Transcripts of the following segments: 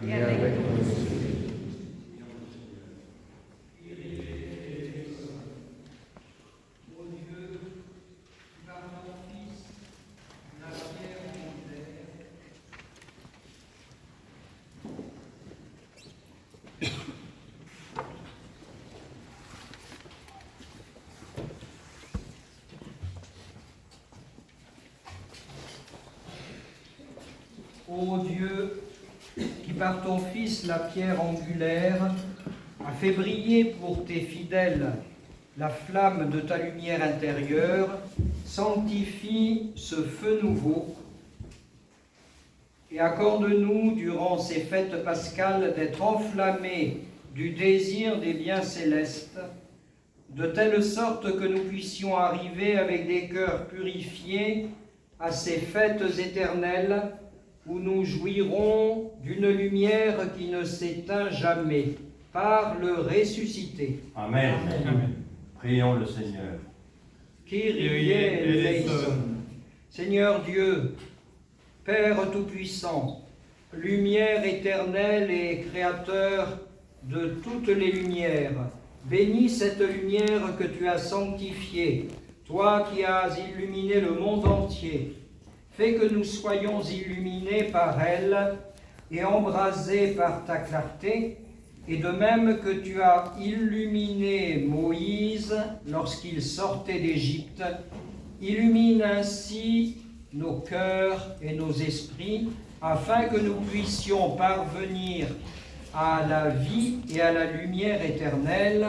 et avec ton esprit. Ô Dieu, qui par ton Fils, la pierre angulaire, a fait briller pour tes fidèles la flamme de ta lumière intérieure, sanctifie ce feu nouveau et accorde-nous, durant ces fêtes pascales, d'être enflammés du désir des biens célestes, de telle sorte que nous puissions arriver avec des cœurs purifiés à ces fêtes éternelles où nous jouirons d'une lumière qui ne s'éteint jamais, par le ressuscité. Amen. Amen. Prions le Seigneur. Kyrie eleison. Seigneur Dieu, Père Tout-Puissant, lumière éternelle et créateur de toutes les lumières, bénis cette lumière que tu as sanctifiée, toi qui as illuminé le monde entier. Fais que nous soyons illuminés par elle et embrasés par ta clarté, et de même que tu as illuminé Moïse lorsqu'il sortait d'Égypte, illumine ainsi nos cœurs et nos esprits, afin que nous puissions parvenir à la vie et à la lumière éternelle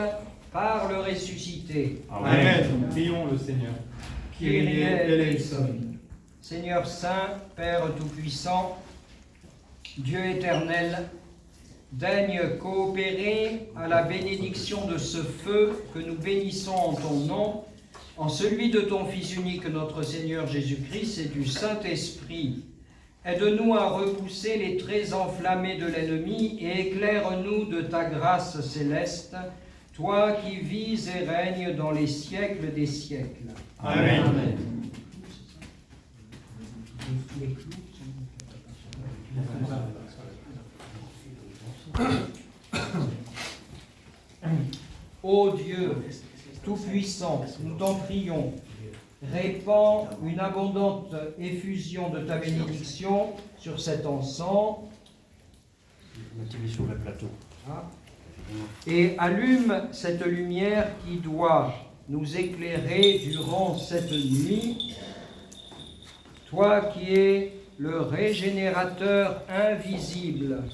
par le ressuscité. Amen. Prions le Seigneur. Kyrie eleison. Seigneur Saint, Père Tout-Puissant, Dieu éternel, daigne coopérer à la bénédiction de ce feu que nous bénissons en ton nom, en celui de ton Fils unique, notre Seigneur Jésus-Christ, et du Saint-Esprit. Aide-nous à repousser les traits enflammés de l'ennemi et éclaire-nous de ta grâce céleste, toi qui vis et règnes dans les siècles des siècles. Amen. Amen. Les clous Ô Dieu, Tout-Puissant, nous t'en prions, répands une abondante effusion de ta bénédiction sur cet encens Sur le plateau. et allume cette lumière qui doit nous éclairer durant cette nuit. Toi qui es le régénérateur invisible,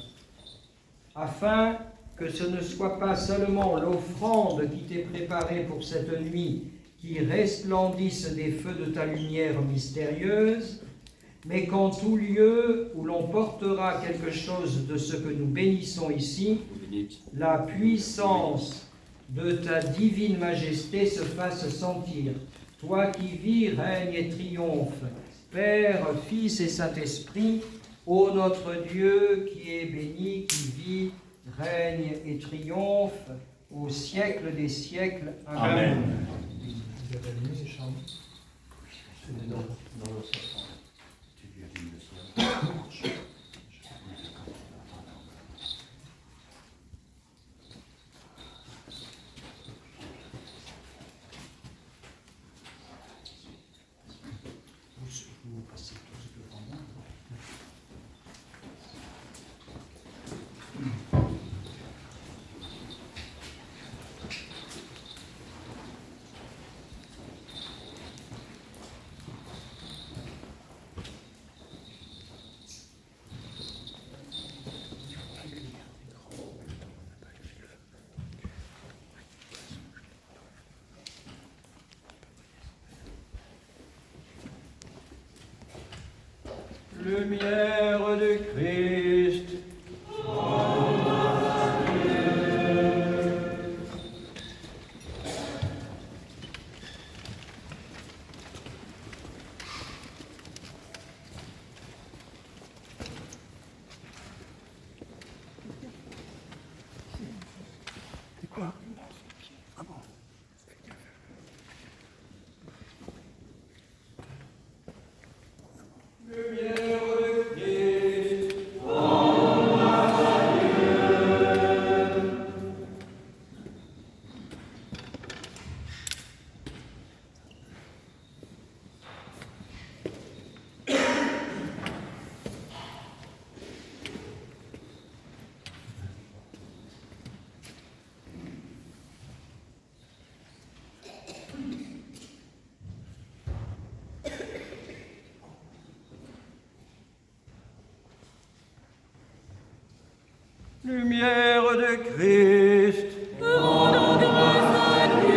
afin que ce ne soit pas seulement l'offrande qui t'est préparée pour cette nuit qui resplendisse des feux de ta lumière mystérieuse, mais qu'en tout lieu où l'on portera quelque chose de ce que nous bénissons ici, la puissance de ta divine majesté se fasse sentir. Toi qui vis, règnes et triomphes, Père, Fils et Saint-Esprit, ô notre Dieu qui est béni, qui vit, règne et triomphe au siècle des siècles. Amen. Lumière de Christ. Lumière de Christ. Lumière de Christ, rendons grâce à Dieu.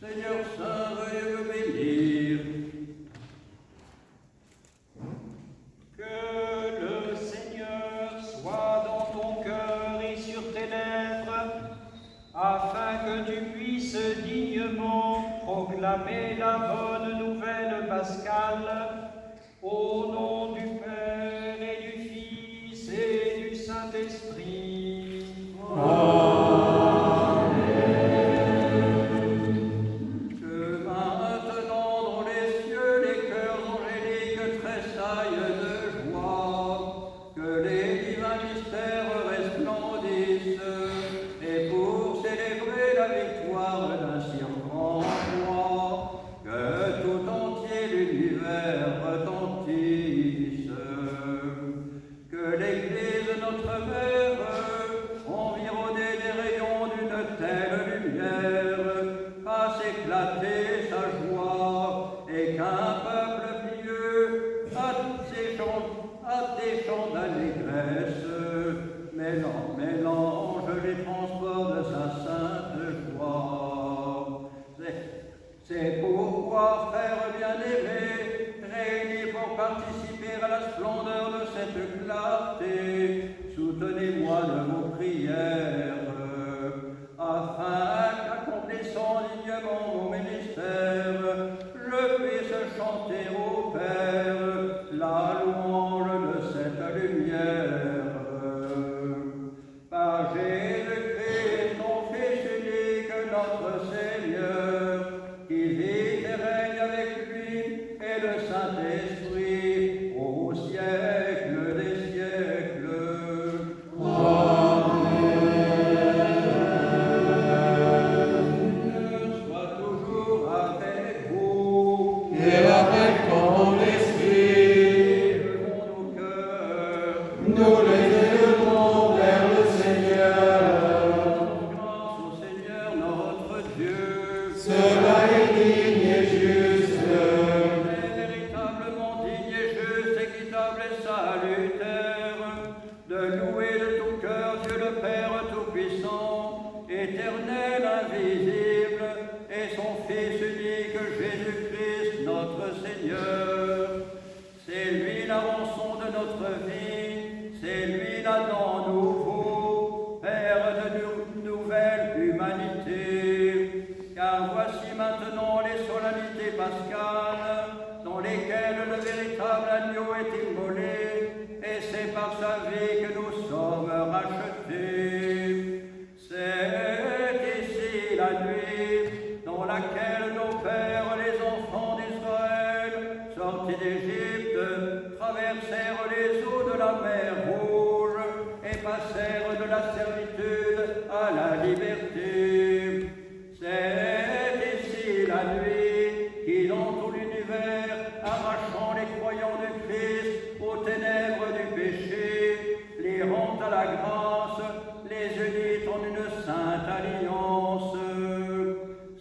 Seigneur Saint, veuillez me bénir. Que le Seigneur soit dans ton cœur et sur tes lèvres, afin que tu puisses dignement proclamer la bonne nouvelle pascale, au nom du Père et du Fils et du Saint-Esprit. Que maintenant dans les cieux les cœurs angéliques tressaillent de joie, que les divins mystères resplendissent, et pour célébrer la victoire d'un si grand roi, que tout entier l'univers retentisse. Que l'Église, notre mère, environnée des rayons d'une telle lumière, fasse éclater sa joie, et qu'un peuple pieux à des chants d'allégresse mélange les transports de sa sainte joie. C'est pourquoi, frères bien-aimés, réunis pour participer à la splendeur de cette clarté, soutenez-moi de vos prières, afin qu'accomplissant dignement mon ministère, je puisse chanter au Père la louange de cette lumière. Par Jésus-Christ, ton Fils unique, notre Seigneur, qui vit et règne avec lui et le Saint-Esprit au siècle des siècles. Seigneur soit toujours avec vous. Et avec ton esprit, Élevons nos cœurs. nous les élevons vers le Seigneur. Rendons grâce au Seigneur notre Dieu. Cela est digne et juste. C'est véritablement digne et juste, équitable et salutaire, de louer de tout cœur Dieu le Père Tout-Puissant, éternel, invisible, et son Fils unique, Jésus-Christ, notre Seigneur. C'est lui la rançon de notre vie, c'est lui l'Adam nouveau, Père de nouvelle humanité. Car voici maintenant les solennités pascales, dans lesquelles le véritable agneau est immolé, et c'est par sa vie que nous sommes rachetés. C'est ici la nuit, dans laquelle nos pères, les enfants d'Israël, sortis d'Égypte, traversèrent les eaux de la mer Rouge, et passèrent de la servitude à la liberté. C'est ici la nuit qui, dans tout l'univers, arrachant les croyants du Christ aux ténèbres du péché, les rend à la grâce, les unit en une sainte alliance.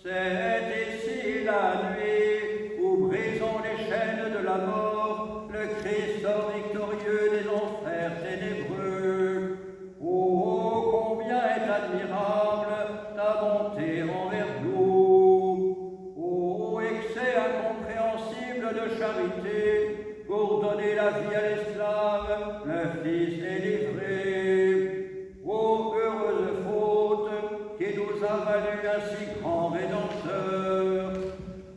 C'est ici la nuit où, brisant les chaînes de la mort, le Christ sort victorieux des enfers ténébreux. Oh, combien est admirable ta bonté envers nous! Oh, excès incompréhensible de charité, pour donner la vie à l'esclave, le Fils est livré. Oh, heureuse faute qui nous a valu un si grand Rédempteur.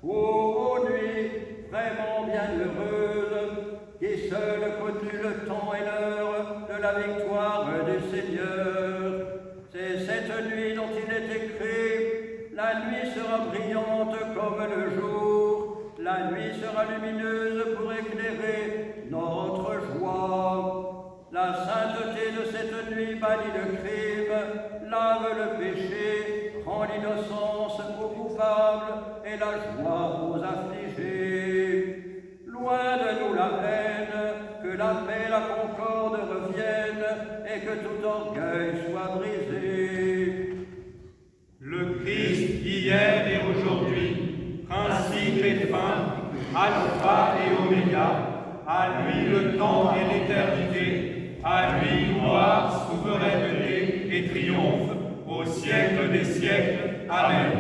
Oh, nuit vraiment bienheureuse, qui seule connut le temps et l'heure de la victoire du Seigneur. C'est cette nuit dont il est écrit: la nuit sera brillante comme le jour, la nuit sera lumineuse pour bannit le crime, lave le péché, rend l'innocence aux coupables et la joie aux affligés. Loin de nous la haine, que la paix et la concorde reviennent et que tout orgueil soit brisé. Le Christ hier et aujourd'hui, principe et fin, alpha et oméga, à lui le temps et l'éternité, à lui gloire, souveraineté et triomphe, au siècle des siècles. Amen.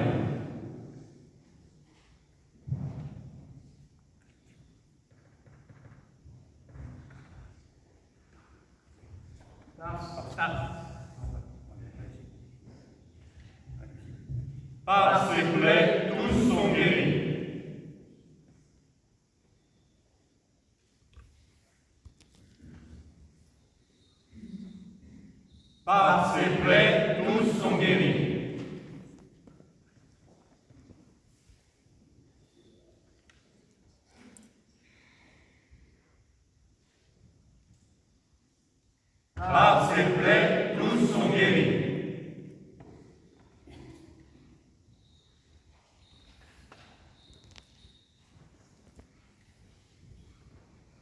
Par ses plaies, tous sont guéris. Par ses plaies, tous sont guéris. Par ses plaies, tous sont guéris.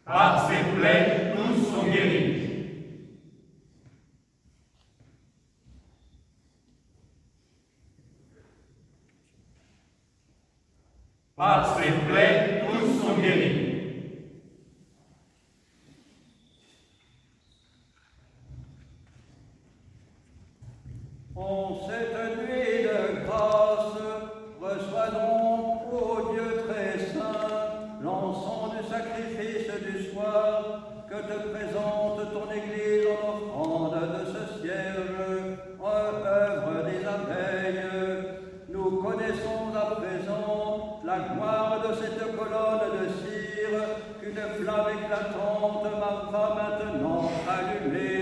Par ses plaies, tous sont guéris. Par ses plaies, tous sont guéris. En cette nuit de grâce, reçois donc, ô Dieu très saint, l'encens du sacrifice du soir que te présente ton Église en offrande de ce cierge, œuvre des abeilles. Nous connaissons à présent la gloire de cette colonne de cire qu'une flamme éclatante va maintenant allumer.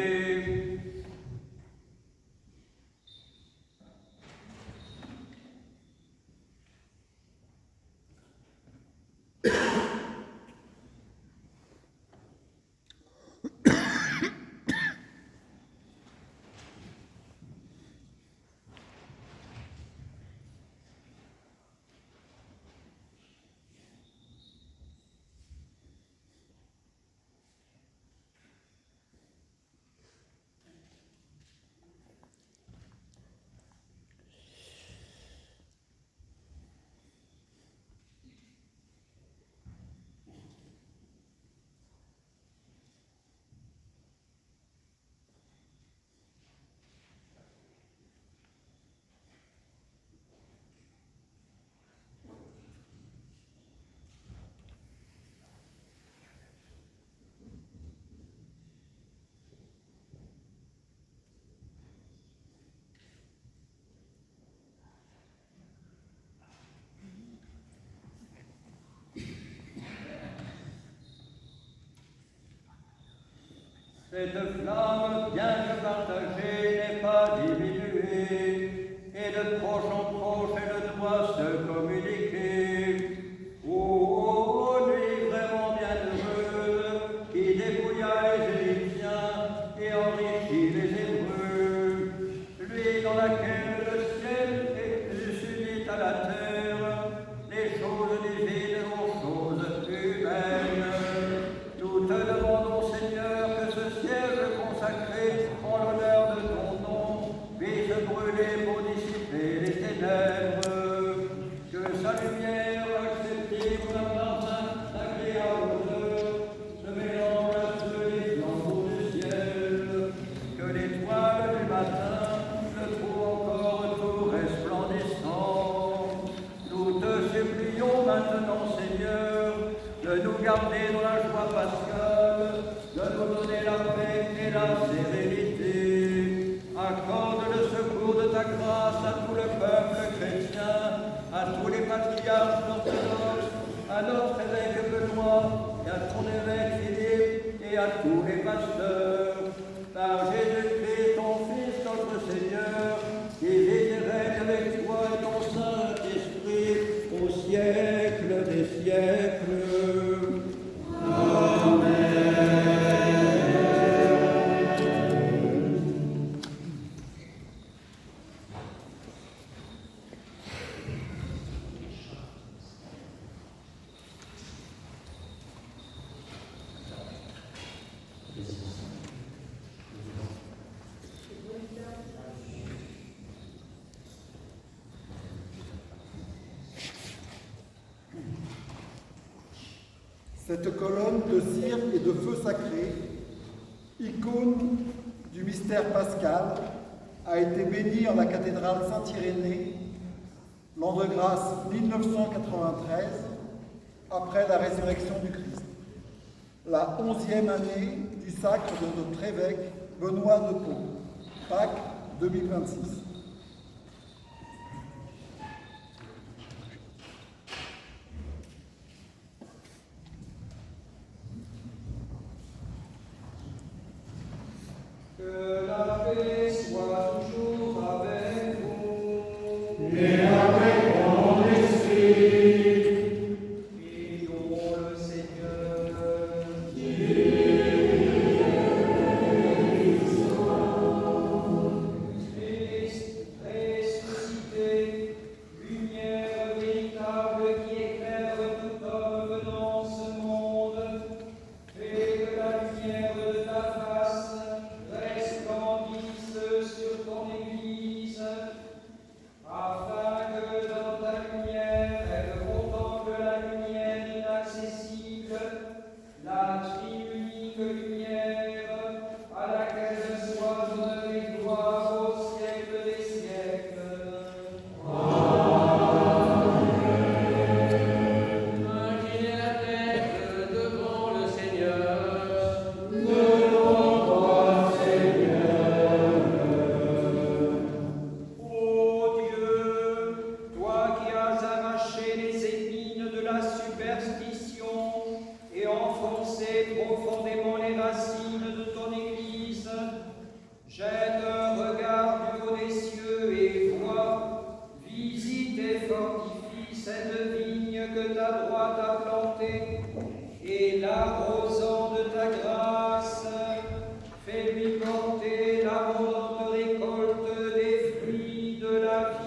Cette flamme, bien que partagée, n'est pas diminuée, et de proche en proche, elle doit se communiquer. Ô nuit vraiment bienheureuse, qui dépouilla les Égyptiens et enrichit les Hébreux, lui dans laquelle le ciel s'unit à la terre, les choses divines aux choses humaines. Nous te demandons, Seigneur, que ce ciel consacré en l'honneur de ton nom puisse brûler pour dissiper les ténèbres, que sa lumière acceptive d'un parfum agréable se mélange à ceux des flambeaux du ciel, que l'étoile du matin le trouve encore tout resplendissant. Nous te supplions maintenant, Seigneur, de nous garder dans la joie pascale, de nous donner la paix et la sérénité. Accorde le secours de ta grâce à tout le peuple chrétien, à tous les patriarches orthodoxes, à notre évêque Benoît et à ton évêque Philippe et à tous les pasteurs. Par Jésus-Christ, ton Fils, notre Seigneur, qui vit et règne avec toi et ton Saint-Esprit au siècle des siècles. Amen. Cette colonne de cire et de feu sacré, icône du mystère pascal, a été bénie en la cathédrale Saint-Irénée, l'an de grâce 1993, après la résurrection du Christ. La 11e année du sacre de notre évêque Benoît de Pau, Pâques 2026. Que la paix soit toujours avec vous. Et avec ton esprit. Prions le Seigneur. Christ ressuscité, lumière véritable qui éclaire tout homme venant dans ce monde, fais que la lumière de ta face resplendisse sur ton Église, afin que dans ta lumière elle contemple la lumière inaccessible, la triunique lumière à laquelle soit donnée gloire au siècle des siècles. Inclinez la tête devant le Seigneur. Devant toi, Seigneur. Ô Dieu, toi qui as arraché les épines de la superstition et enfoncé profondément les racines de ton Église, jette un regard du haut des cieux et vois, visite et fortifie cette vigne que ta droite a plantée, et l'arrosant de ta grâce, fais-lui porter l'abondante récolte des fruits de la vie.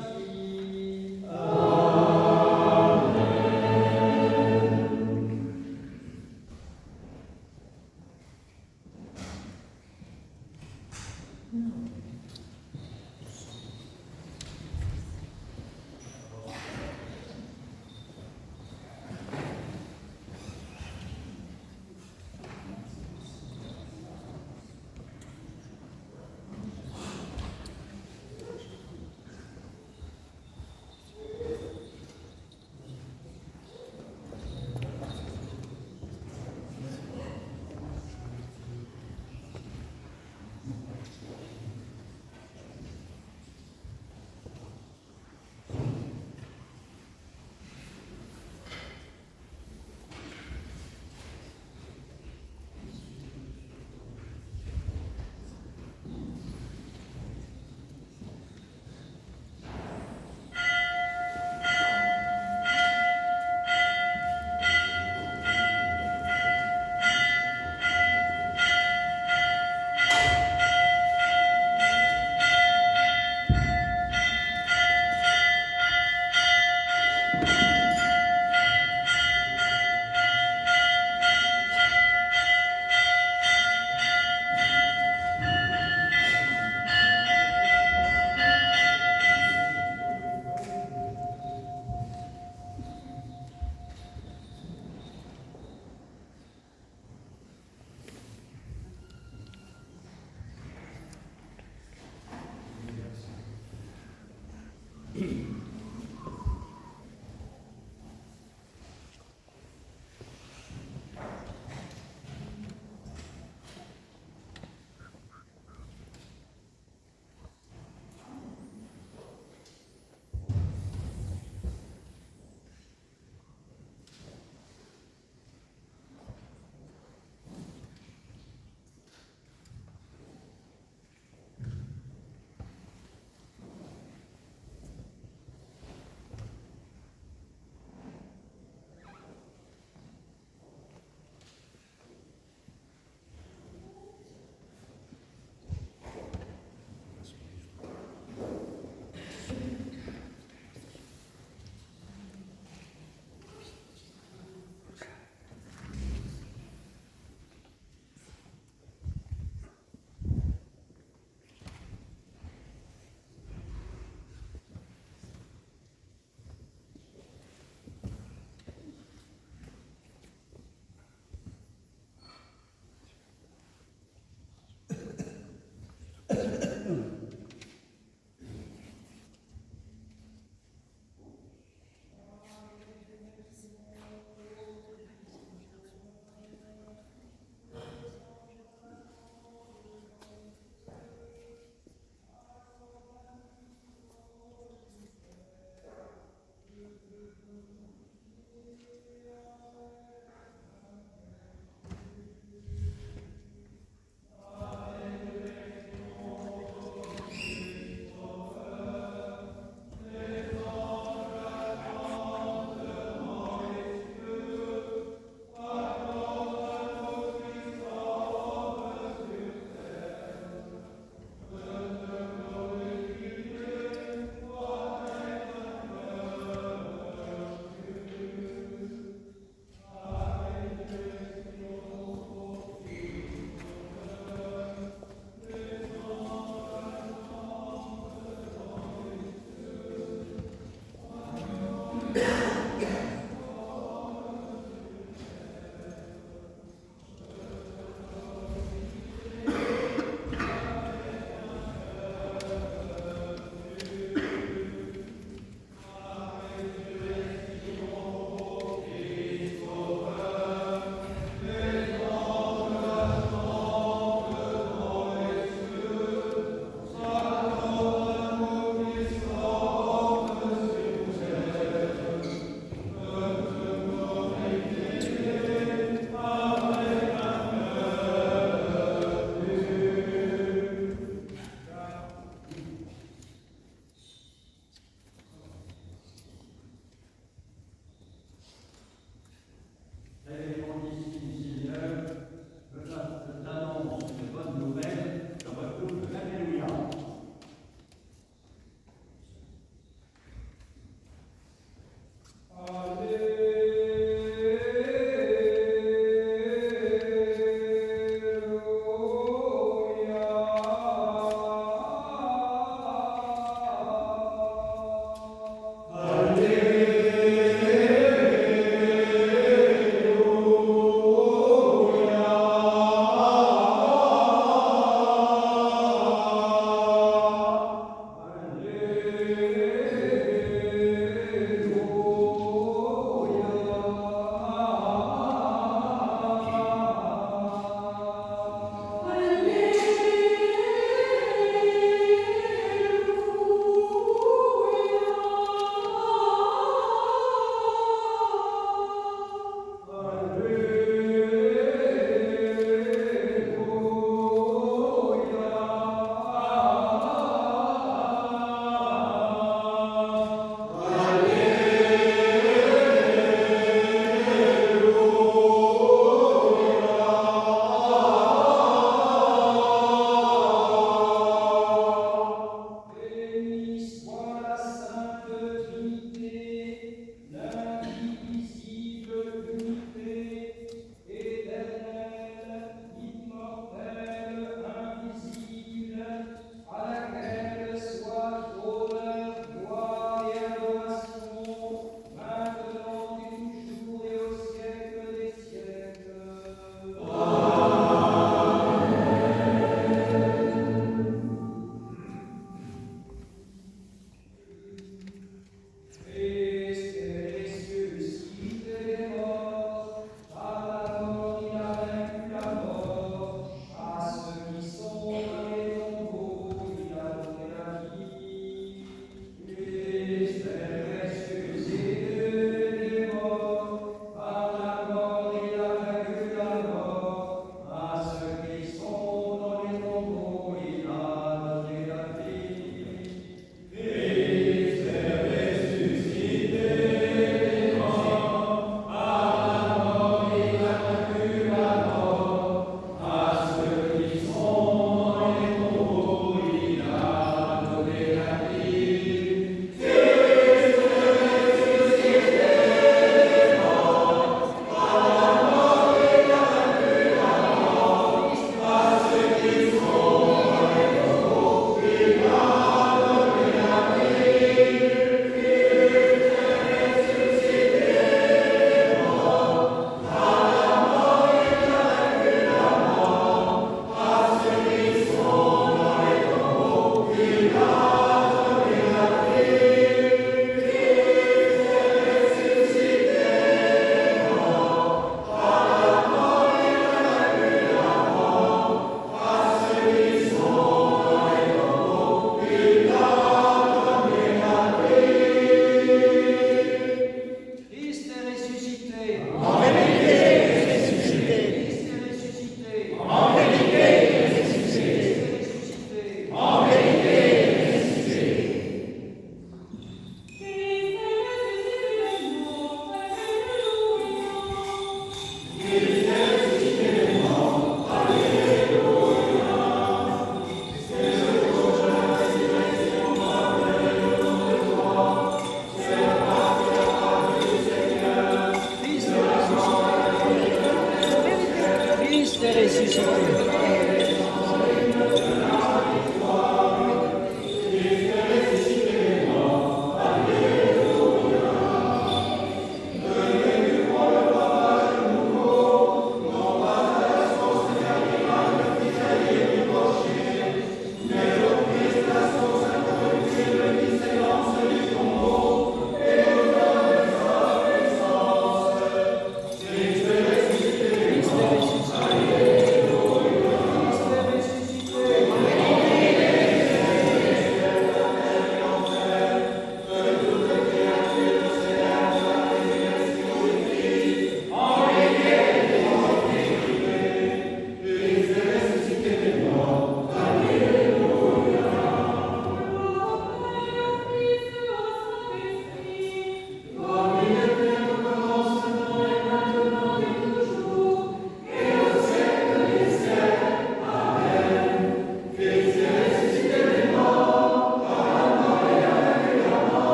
Christ est ressuscité.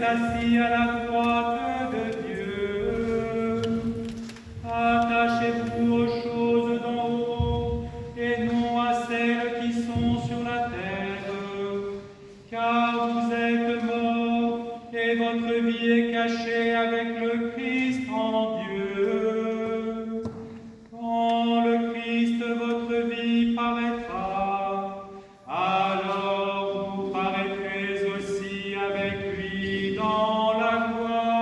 assis à la droite de Dieu. Attachez-vous aux choses d'en haut et non à celles qui sont sur la terre, car vous êtes morts et votre vie est cachée avec le Christ en Dieu. Quand le Christ, votre vie, paraîtra, alors vous paraîtrez aussi avec lui dans la gloire.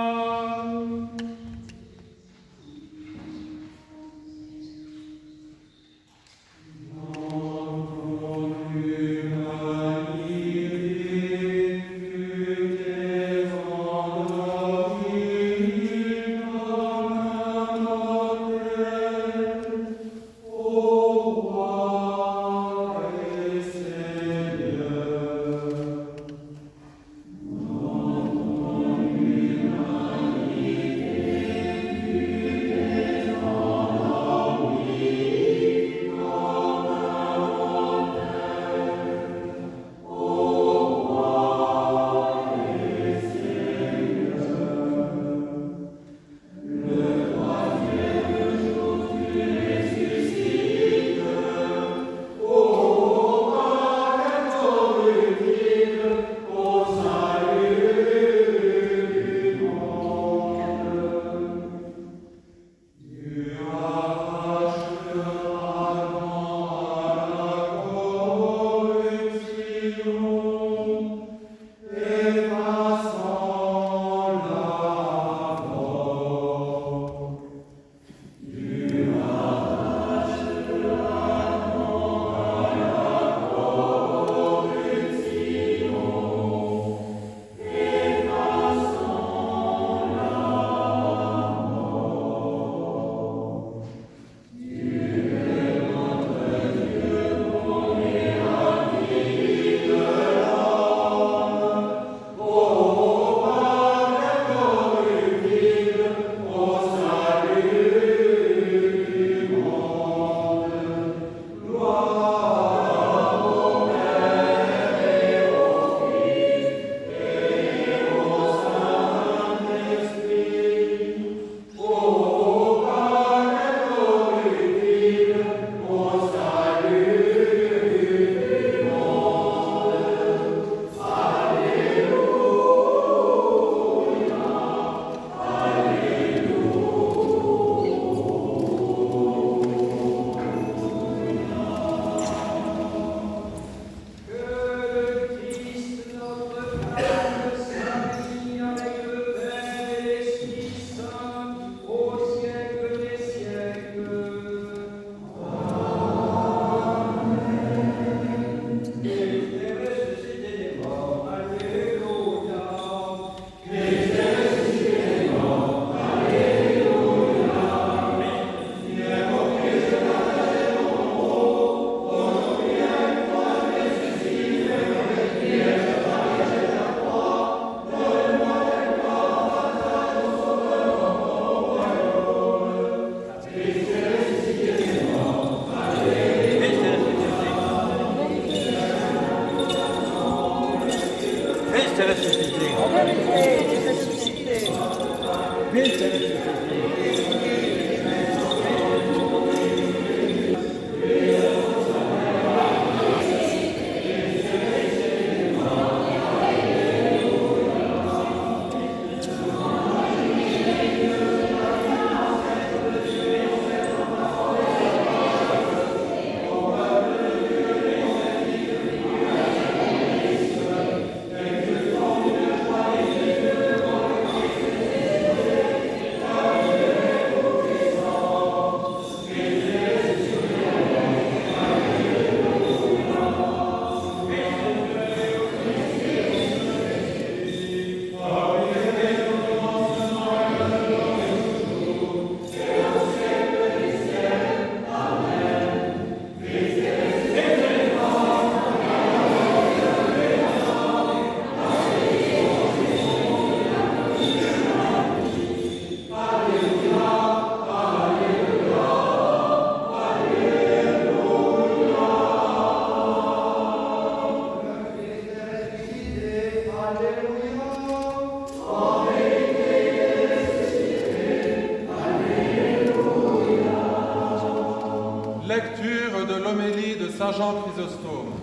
Jean Chrysostome.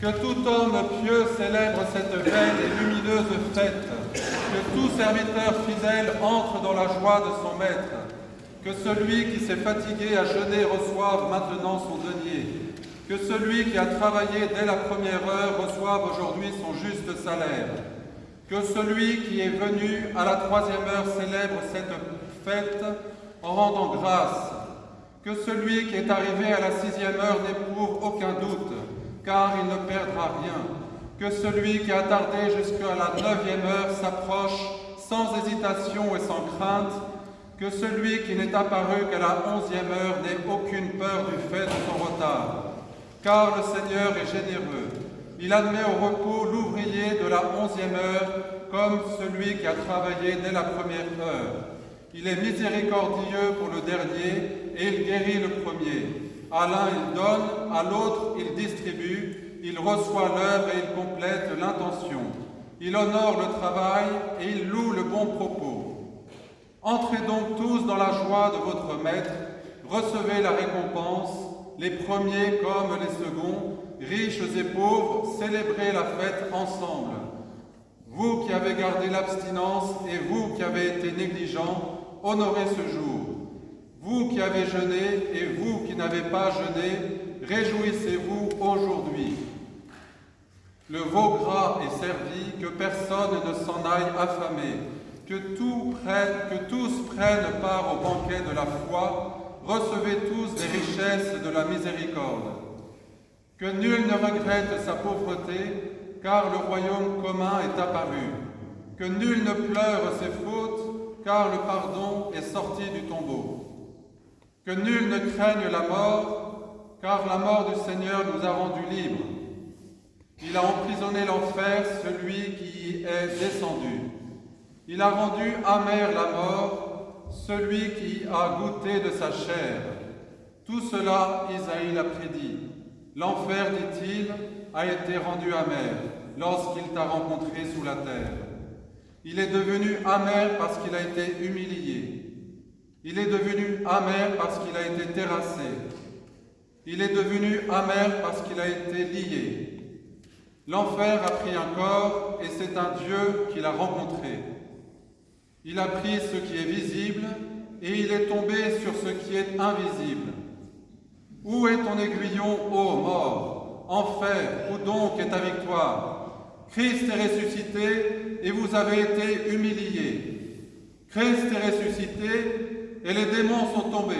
Que tout homme pieux célèbre cette belle et lumineuse fête, que tout serviteur fidèle entre dans la joie de son maître, que celui qui s'est fatigué à jeûner reçoive maintenant son denier, que celui qui a travaillé dès la première heure reçoive aujourd'hui son juste salaire, que celui qui est venu à la 3e heure célèbre cette fête en rendant grâce, que celui qui est arrivé à la 6e heure n'éprouve aucun doute, car il ne perdra rien, que celui qui a tardé jusqu'à la 9e heure s'approche sans hésitation et sans crainte, que celui qui n'est apparu qu'à la 11e heure n'ait aucune peur du fait de son retard, car le Seigneur est généreux. Il admet au repos l'ouvrier de la 11e heure comme celui qui a travaillé dès la première heure. Il est miséricordieux pour le dernier et il guérit le premier. À l'un il donne, à l'autre il distribue, il reçoit l'œuvre et il complète l'intention. Il honore le travail et il loue le bon propos. Entrez donc tous dans la joie de votre maître, recevez la récompense, les premiers comme les seconds, riches et pauvres, célébrez la fête ensemble. Vous qui avez gardé l'abstinence et vous qui avez été négligents, honorez ce jour. Vous qui avez jeûné et vous qui n'avez pas jeûné, réjouissez-vous aujourd'hui. Le veau gras est servi, que personne ne s'en aille affamé, que tous prennent part au banquet de la foi, recevez tous des richesses de la miséricorde. Que nul ne regrette sa pauvreté, car le royaume commun est apparu. Que nul ne pleure ses fautes, car le pardon est sorti du tombeau. Que nul ne craigne la mort, car la mort du Seigneur nous a rendus libres. Il a emprisonné l'enfer, celui qui y est descendu. Il a rendu amère la mort, celui qui a goûté de sa chair. Tout cela, Isaïe l'a prédit. L'enfer, dit-il, a été rendu amer lorsqu'il t'a rencontré sous la terre. Il est devenu amer parce qu'il a été humilié. Il est devenu amer parce qu'il a été terrassé. Il est devenu amer parce qu'il a été lié. L'enfer a pris un corps et c'est un Dieu qui l'a rencontré. Il a pris ce qui est visible et il est tombé sur ce qui est invisible. Où est ton aiguillon, ô mort? Enfer, où donc est ta victoire? Christ est ressuscité et vous avez été humiliés. Christ est ressuscité et les démons sont tombés.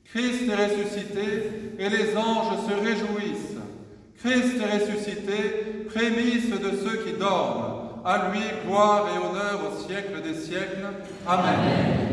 Christ est ressuscité et les anges se réjouissent. Christ est ressuscité, prémisse de ceux qui dorment. À lui, gloire et honneur au siècle des siècles. Amen. Amen.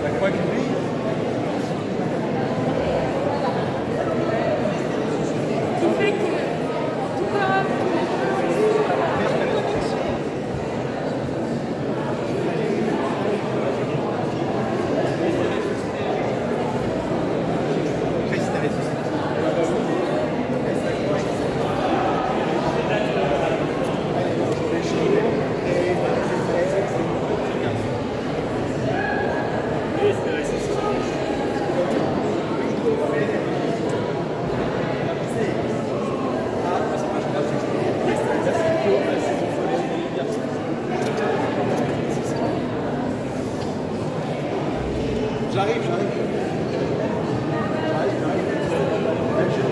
La croix qui brille. Qui fait que tout va. J'arrive.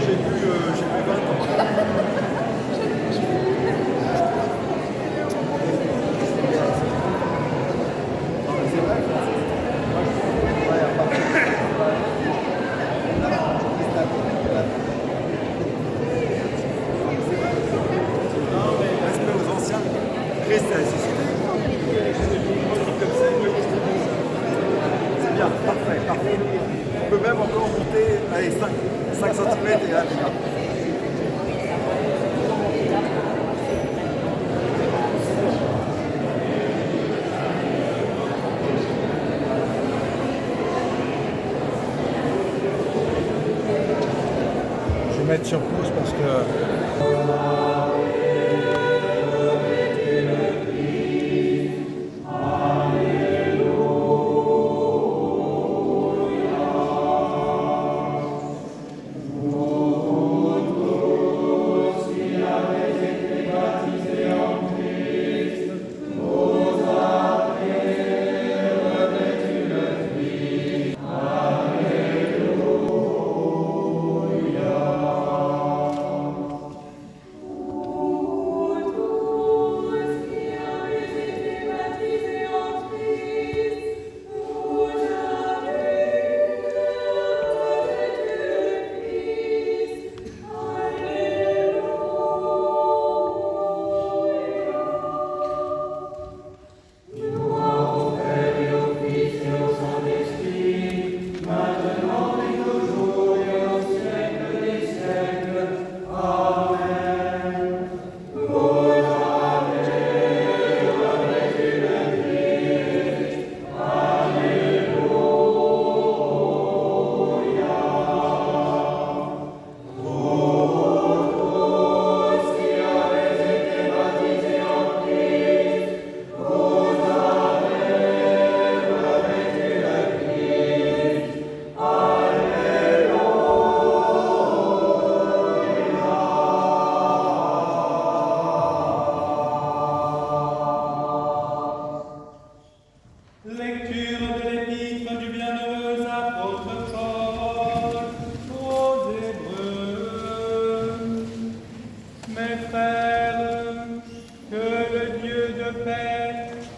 J'ai vu 20 ans. C'est vrai. Ouais, à part. Non, mais respect aux anciens. Christ a ressuscité. C'est bien, parfait. On peut même encore monter, allez, 5 cm et là, je vais mettre sur pause parce que...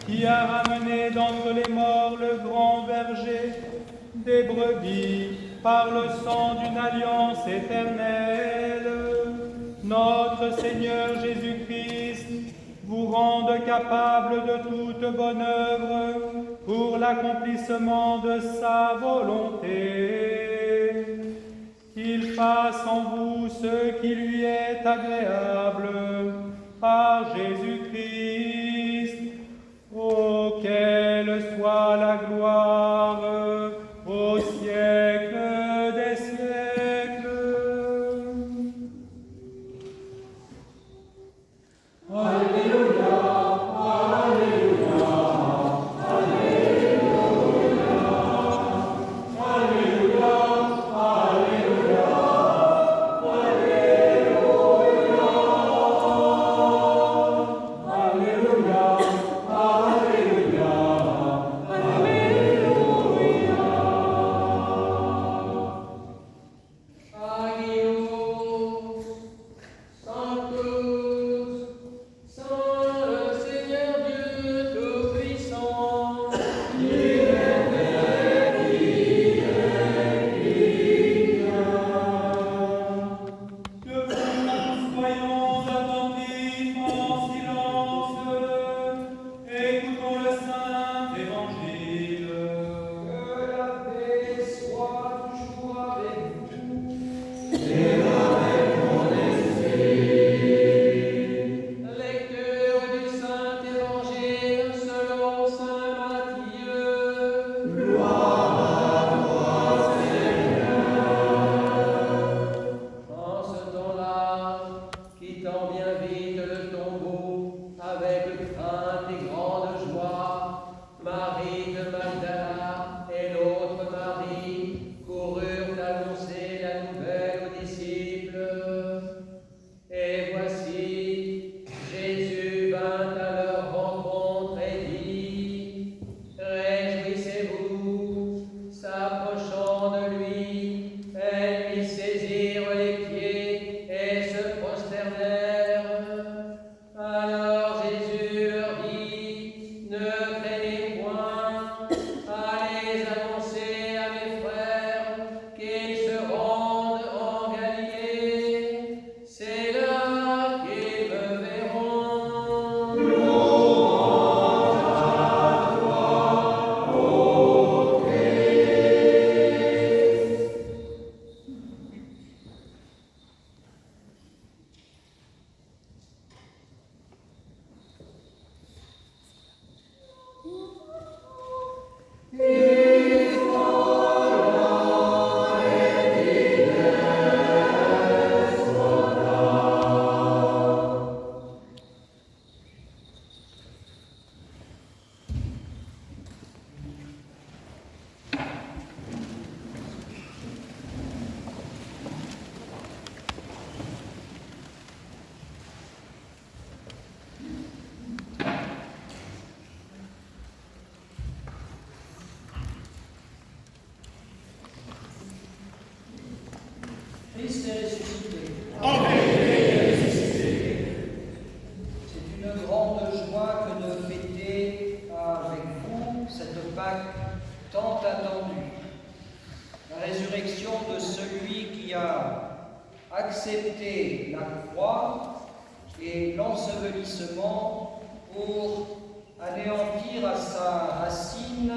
qui a ramené d'entre les morts le grand berger des brebis par le sang d'une alliance éternelle. Notre Seigneur Jésus-Christ vous rende capable de toute bonne œuvre pour l'accomplissement de sa volonté. Qu'il fasse en vous ce qui lui est agréable par Jésus-Christ, auquel soit la gloire au siècle des siècles. Alléluia, Alléluia, Alléluia, Alléluia, Alléluia, Alléluia, Alléluia, Agnus, Sanctus, Sanctus. bien vite le tombeau avec crainte et grande joie. Marie de Magdala et l'autre Marie coururent annoncer la nouvelle aux disciples. Et voici, Jésus vint à leur rencontre et dit, réjouissez-vous. S'approchant de lui, elles lui saisirent les pieds et se prosternèrent. Alors Jésus leur dit, ne craignez point, allez annoncer à mes frères qu'ils se rendent en Galilée. C'est là qu'ils me verront. Christ est ressuscité. C'est une grande joie que de fêter avec vous cette Pâque tant attendue. La résurrection de celui qui a accepté la croix et l'ensevelissement pour anéantir à sa racine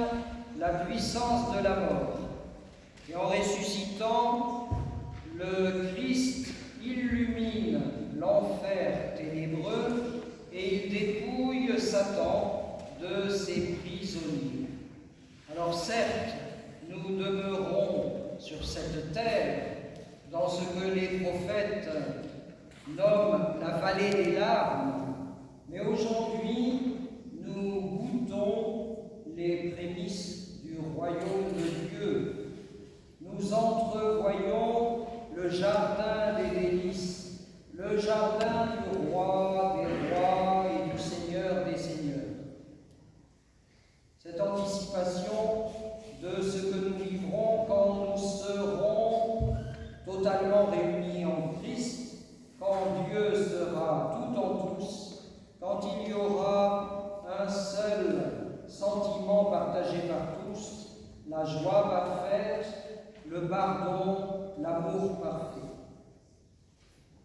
la puissance de la mort. Et en ressuscitant, le Christ illumine l'enfer ténébreux et il dépouille Satan de ses prisonniers. Alors certes, nous demeurons sur cette terre, dans ce que les prophètes nomment la vallée des larmes, mais aujourd'hui, nous goûtons les prémices du royaume de Dieu. Nous entrevoyons le jardin des délices, le jardin du roi des rois et du Seigneur des seigneurs. Cette anticipation de ce que nous vivrons quand nous serons totalement réunis en Christ, quand Dieu sera tout en tous, quand il y aura un seul sentiment partagé par tous, la joie parfaite, le pardon, l'amour parfait.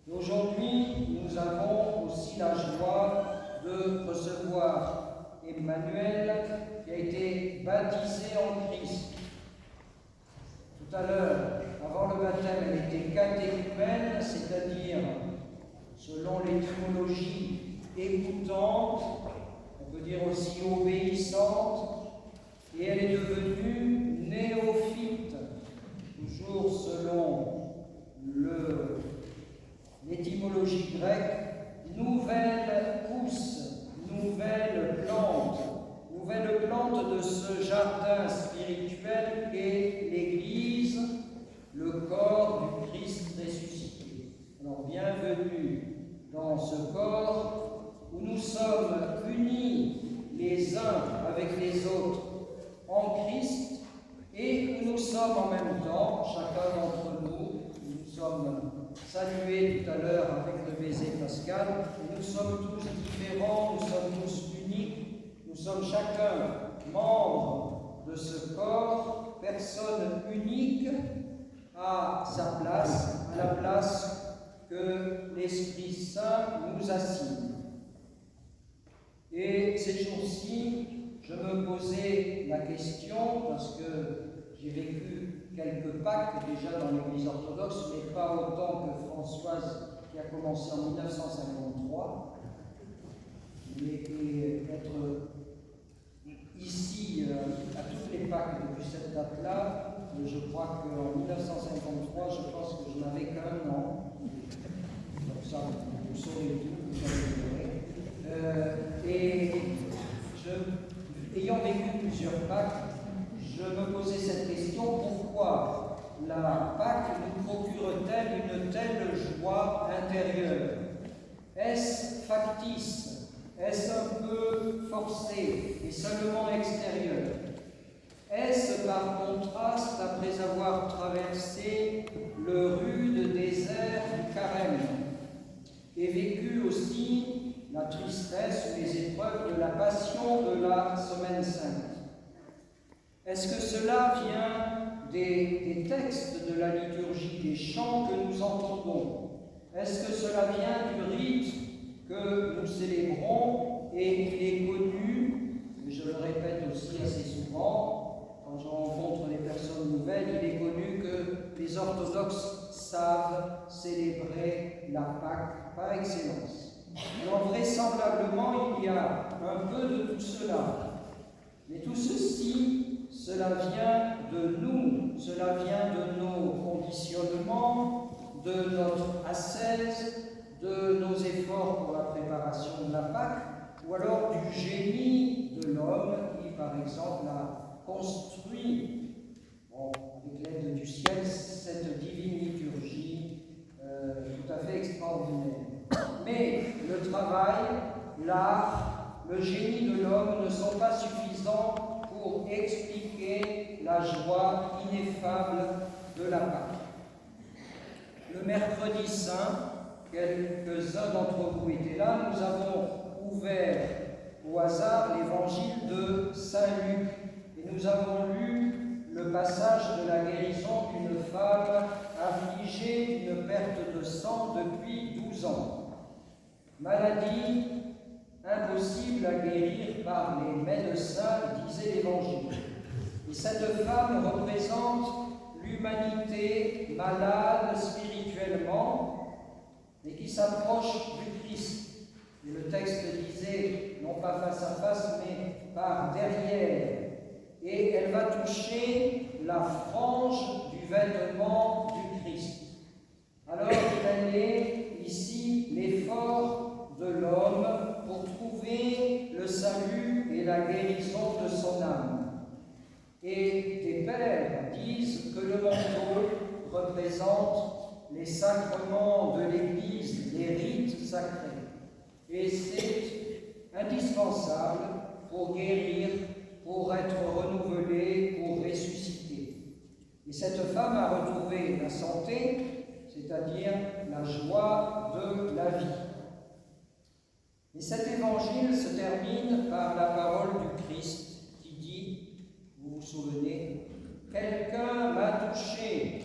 Aujourd'hui, nous avons aussi la joie de recevoir Emmanuel qui a été baptisé en Christ. Tout à l'heure, avant le baptême, elle était catéchumène, c'est-à-dire, selon l'étymologie, écoutante, on peut dire aussi obéissante, et elle est devenue néophyte, toujours selon l'étymologie grecque, nouvelle pousse, nouvelle plante de ce jardin spirituel qu'est l'Église, le corps du Christ ressuscité. Alors bienvenue dans ce corps où nous sommes unis les uns avec les autres en Christ et où nous sommes en même temps, chacun d'entre nous sommes salués tout à l'heure avec le baiser pascal, et nous sommes tous différents, nous sommes tous uniques, nous sommes chacun membres de ce corps, personne unique à sa place, à la place que l'Esprit Saint nous assigne. Et ces jours-ci, je me posais la question, parce que j'ai vécu quelques Pâques déjà dans l'Église orthodoxe, mais pas autant que Françoise qui a commencé en 1953. Et être ici à toutes les Pâques depuis cette date-là, je crois qu'en 1953, je pense que je n'avais qu'1 an. Donc ça, saurez tout, vous verrez. Ayant vécu plusieurs Pâques, je me posais cette question, pourquoi la Pâque nous procure-t-elle une telle joie intérieure? Est-ce factice? Est-ce un peu forcé et seulement extérieur? Est-ce par contraste après avoir traversé le rude désert du Carême et vécu aussi la tristesse ou les épreuves de la passion de la Semaine Sainte? Est-ce que cela vient des textes de la liturgie, des chants que nous entendons? Est-ce que cela vient du rite que nous célébrons et il est connu, je le répète aussi assez souvent, quand je rencontre les personnes nouvelles, il est connu que les orthodoxes savent célébrer la Pâque par excellence. Alors vraisemblablement, il y a un peu de tout cela. Mais tout ceci, cela vient de nous, cela vient de nos conditionnements, de notre ascèse, de nos efforts pour la préparation de la Pâque, ou alors du génie de l'homme qui, par exemple, a construit, avec l'aide du ciel, cette divine liturgie tout à fait extraordinaire. Mais le travail, l'art, le génie de l'homme ne sont pas suffisants pour expliquer la joie ineffable de la Pâque. Le mercredi saint, quelques-uns d'entre vous étaient là, nous avons ouvert au hasard l'évangile de Saint Luc et nous avons lu le passage de la guérison d'une femme affligée d'une perte de sang depuis 12 ans. Maladie impossible à guérir par les médecins, disait l'Évangile. Et cette femme représente l'humanité malade spirituellement et qui s'approche du Christ. Et le texte disait, non pas face à face, mais par derrière. Et elle va toucher la frange du vêtement du Christ. Alors, quel est ici l'effort de l'homme pour trouver le salut et la guérison de son âme? Et des pères disent que le manteau représente les sacrements de l'Église, les rites sacrés. Et c'est indispensable pour guérir, pour être renouvelé, pour ressusciter. Et cette femme a retrouvé la santé, c'est-à-dire la joie de la vie. Et cet évangile se termine par la parole du Christ qui dit, vous vous souvenez, « Quelqu'un m'a touché,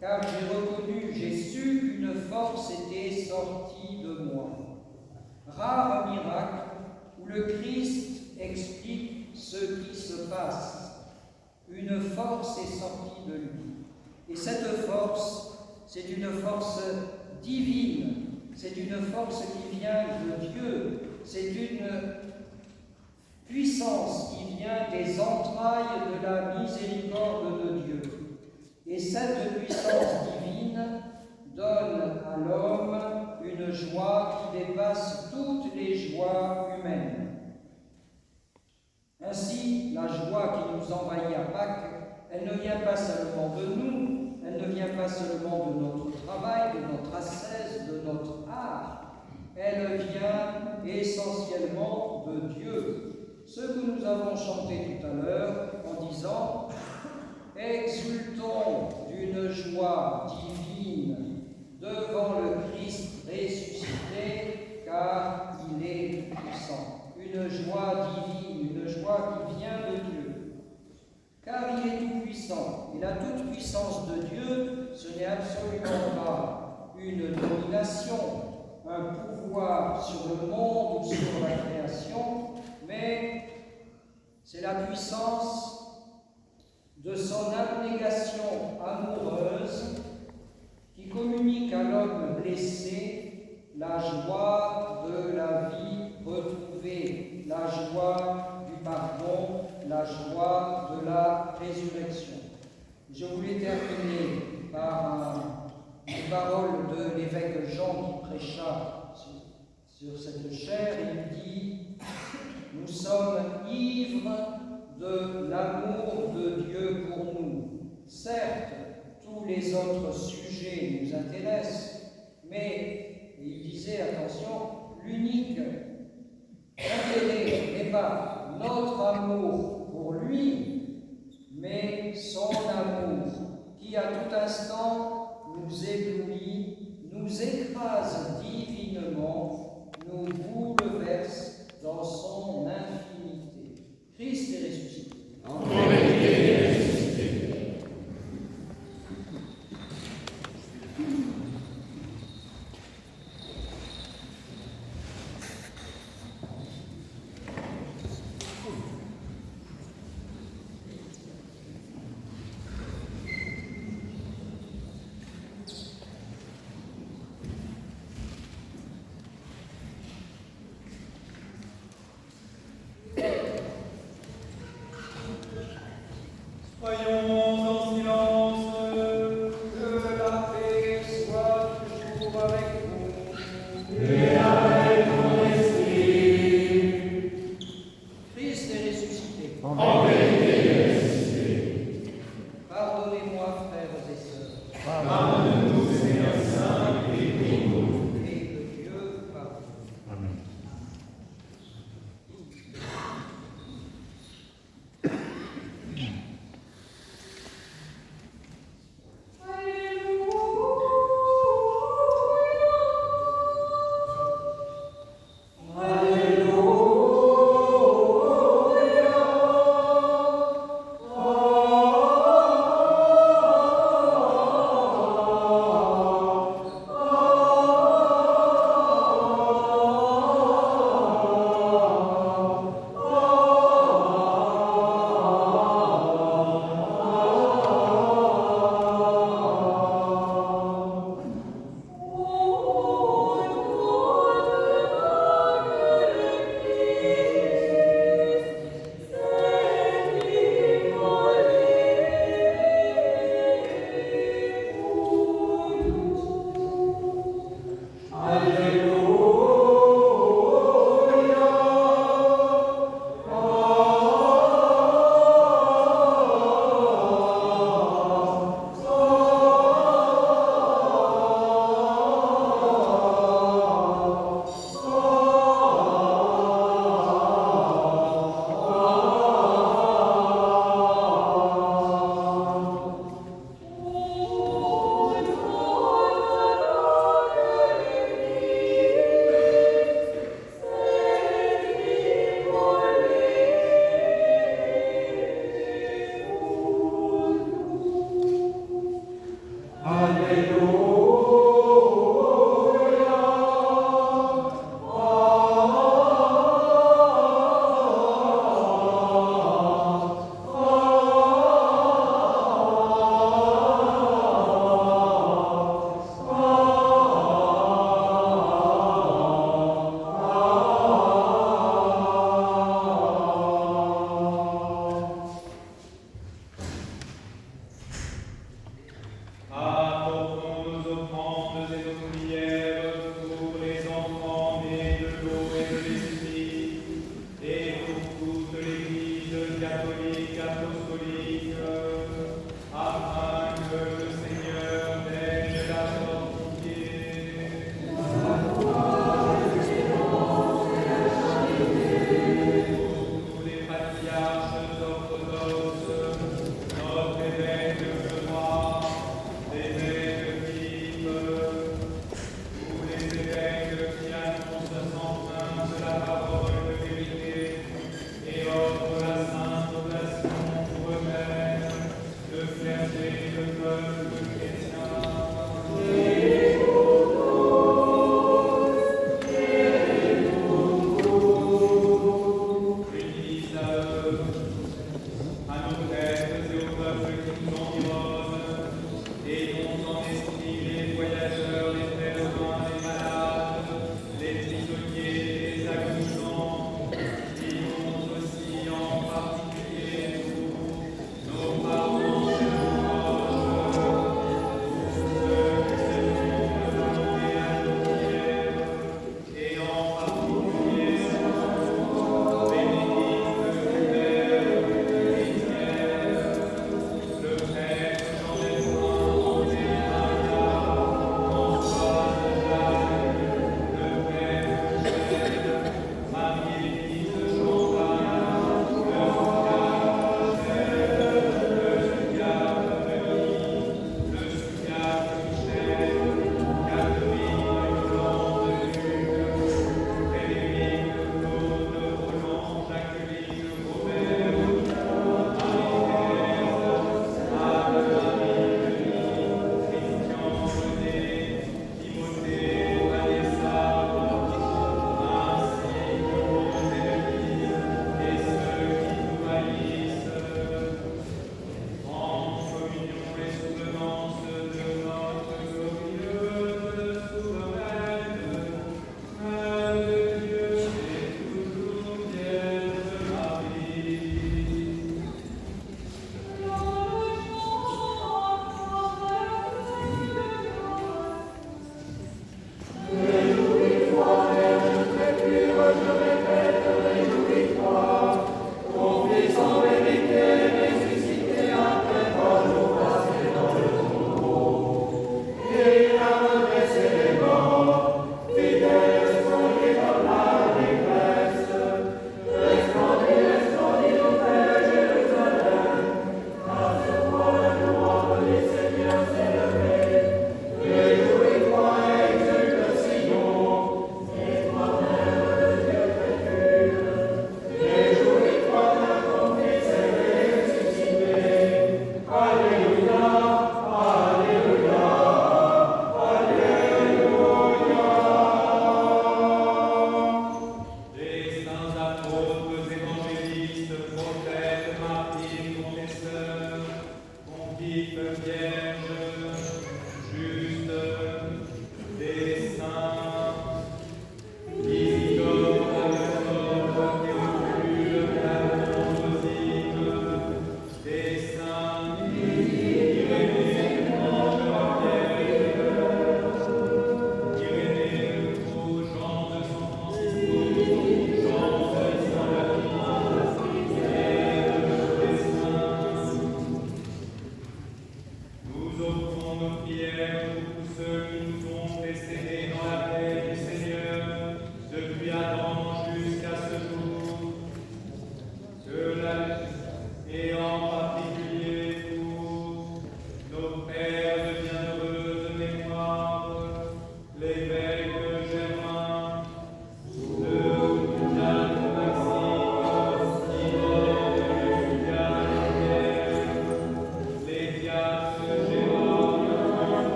car j'ai reconnu, j'ai su qu'une force était sortie de moi. » Rare miracle où le Christ explique ce qui se passe. Une force est sortie de lui. Et cette force, c'est une force divine, c'est une force qui vient de Dieu, c'est une puissance qui vient des entrailles de la miséricorde de Dieu. Et cette puissance divine donne à l'homme une joie qui dépasse toutes les joies humaines. Ainsi, la joie qui nous envahit à Pâques, elle ne vient pas seulement de nous, elle ne vient pas seulement de notre travail, de notre ascèse, de notre art, elle vient essentiellement de Dieu. Ce que nous avons chanté tout à l'heure en disant « Exultons d'une joie divine devant le Christ ressuscité, car il est puissant. » Une joie divine, une joie qui vient de Dieu. Car il est tout-puissant. Et la toute-puissance de Dieu, ce n'est absolument pas une domination, un pouvoir sur le monde ou sur la création, mais c'est la puissance de son abnégation amoureuse qui communique à l'homme blessé la joie de la vie retrouvée, la joie du pardon, la joie de la résurrection. Je voulais terminer par une parole de l'évêque Jean qui prêcha sur cette chair, il dit « Nous sommes ivres de l'amour de Dieu pour nous. Certes, tous les autres sujets nous intéressent, mais, il disait, attention, l'unique intérêt n'est pas notre amour pour lui, mais son amour qui à tout instant nous éblouit, nous écrase divinement, nous bouleverse dans son infinité. Christ est ressuscité.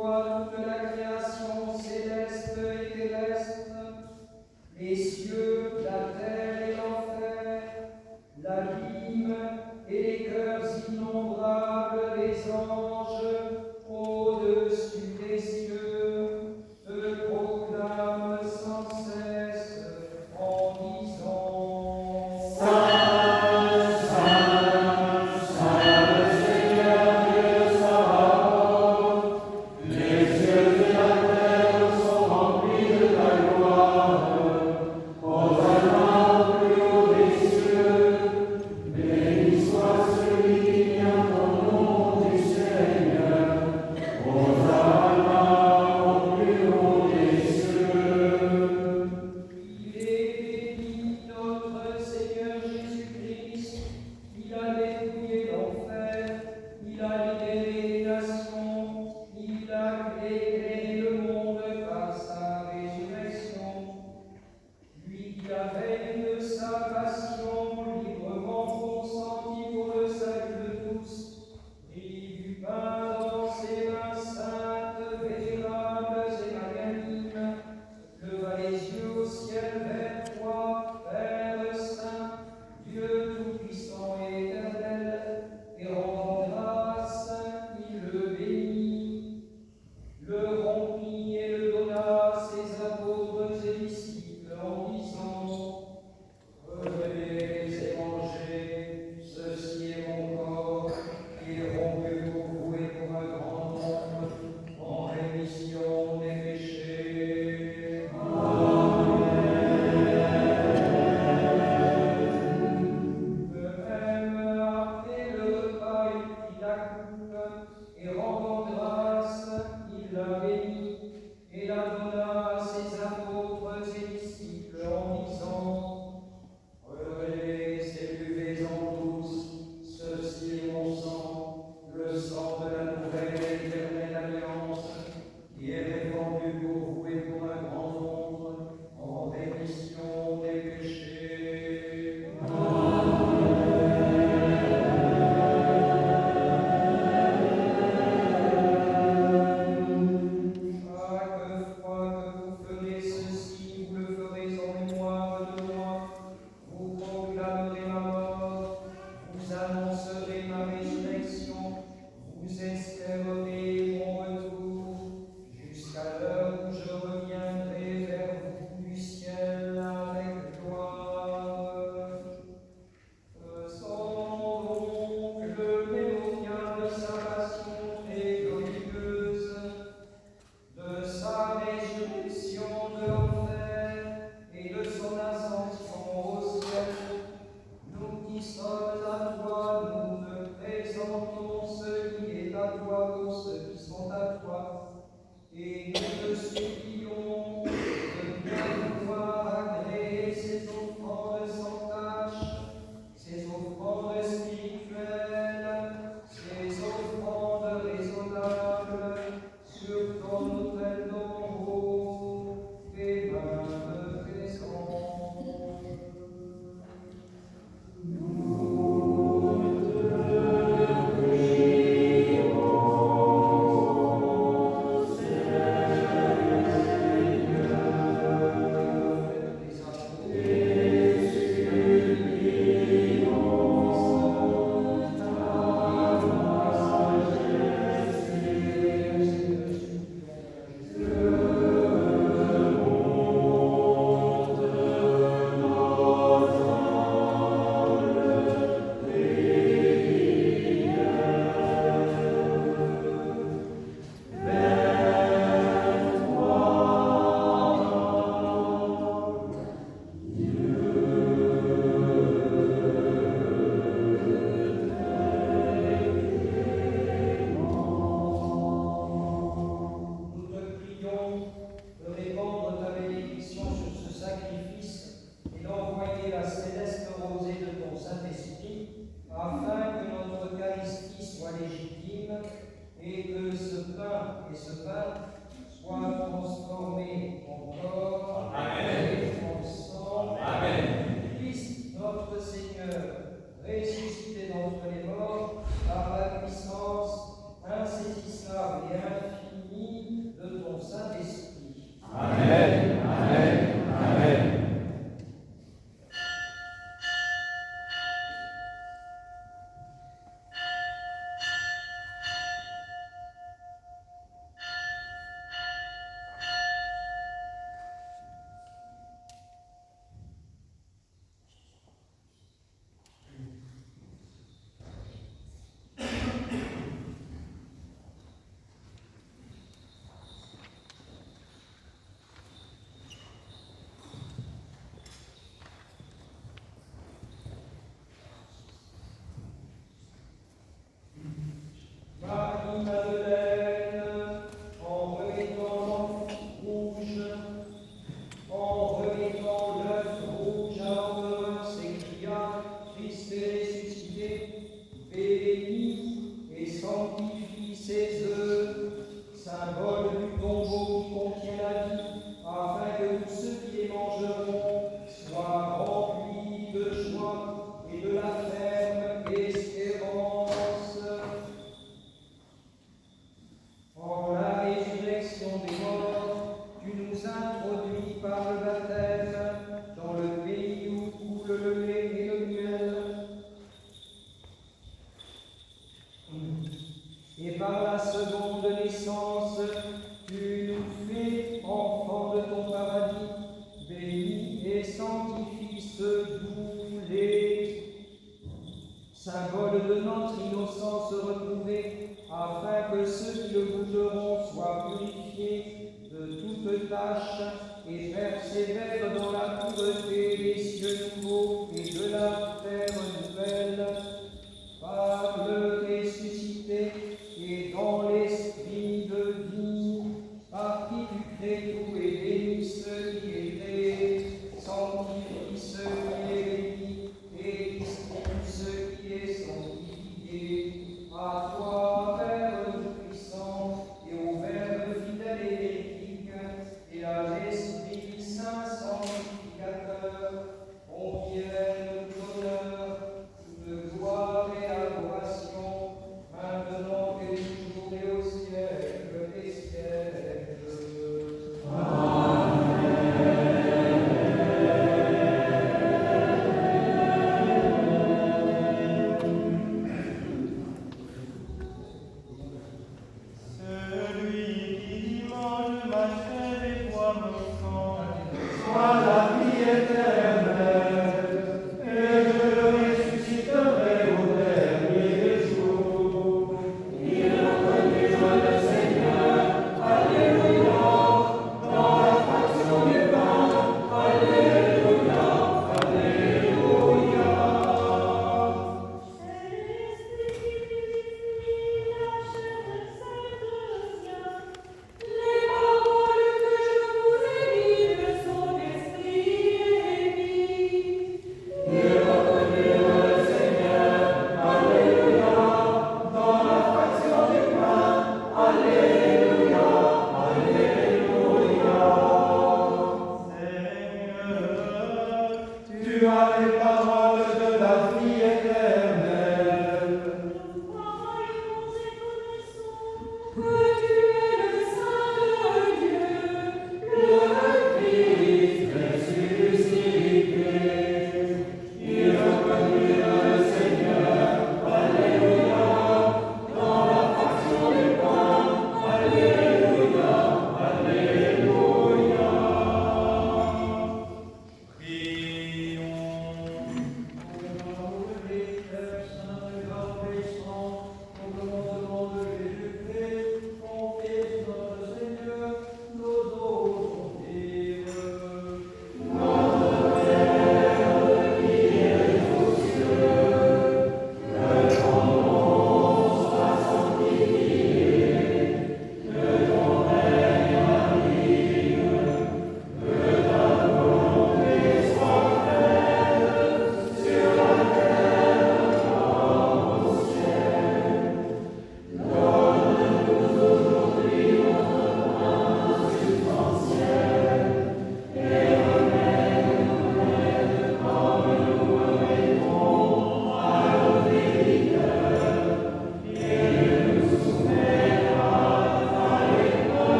toi toute la création céleste et terrestre, les cieux, la terre et l'enfer, l'abîme et les cœurs innombrables des anges au-dessus des cieux, te proclament sans cesse en disant Il est béni notre Seigneur Jésus-Christ, il a dépouillé l'enfer, il a libéré les nations, il a éclairé le monde par sa résurrection. Lui qui avait de sa passion librement consentie pour le salut de tous, prit du pain dans ses mains saintes, vénérables et magnanimes, leva les yeux au ciel vers toi, Père Saint, Dieu Tout-Puissant et Éternel, et rendant grâce, il le bénit, le rompit et le donna à ses apôtres et disciples en disant Prenez et mangez, ceci est mon corps, qui est rompu pour vous et pour un grand nombre, en rémission des péchés. De même, après le repas, il prit la coupe, et rendant grâce, il la bénit, et la donna à ses apôtres et disciples en disant Prenez et buvez-en tous, ceci est mon sang, le sang de la nouvelle et éternelle alliance, qui est répandu pour vous et pour un grand nombre, en rémission des péchés. Chaque fois que vous ferez ceci, vous le ferez en mémoire de moi. Vous proclamerez ma mort, vous annoncerez ma résurrection, vous espérerez mon retour, jusqu'à l'heure où je reviendrai vers vous du ciel avec gloire. Faisons donc le mémorial de sa passion et glorieuse, de sa résurrection de l'enfer et de son ascension au ciel. Nous qui sommes à toi, nous te présentons ce qui est à toi pour ceux qui sont à toi. Et nous te supplions de bien pouvoir agréer ces offrandes sans tâche, ces offrandes spirituelles, ces offrandes raisonnables, sur ton autel d'en haut, des mains de tes anges. et que ce pain et ce vin soient transformés en corps et en sang du Christ notre Seigneur, ressuscité d'entre les morts par la puissance insaisissable et infinie symbole du tombeau qui contient la vie, afin que tous ceux qui les mangeront soient remplis de joie et de la ferme espérance. En la résurrection des morts, tu nous introduis par le baptême dans le pays où coule le lait et le miel. Et par la seconde naissance, tu nous fais enfants de ton paradis, bénis et sanctifie ce doux lait, symbole de notre innocence retrouvée, afin que ceux qui le goûteront soient purifiés de toute tâche et persévèrent dans la pureté des cieux nouveaux et de la terre nouvelle, par le ressuscité et dans l'esprit de vie, par qui tu crées tout et bénis ce qui est créé, sanctifie ce qui est béni et distribue ce qui est sanctifié. À toi, Père Tout-Puissant, et au Verbe fidèle et véridique, et à l'Esprit Saint sanctificateur, confièrent tout honneur, toute gloire et adoration, maintenant et toujours et au siècle des siècles.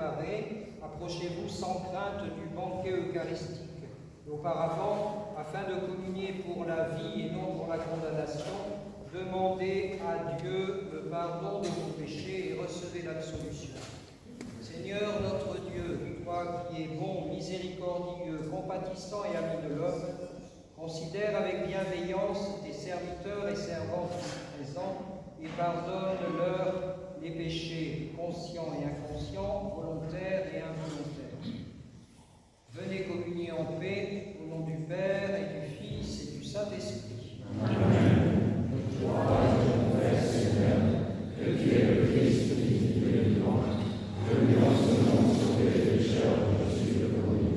préparé, approchez-vous sans crainte du banquet eucharistique. Auparavant, afin de communier pour la vie et non pour la condamnation, demandez à Dieu le pardon de vos péchés et recevez l'absolution. Seigneur notre Dieu, toi qui es bon, miséricordieux, compatissant et ami de l'homme, considère avec bienveillance tes serviteurs et servantes présents et pardonne-leur les péchés conscients et inconscients, volontaires et involontaires. Venez communier en paix au nom du Père et du Fils et du Saint-Esprit. Amen. Que tu es le Christ, Fils du Dieu vivant, venu en ce monde sauver les pécheurs dont je suis le premier.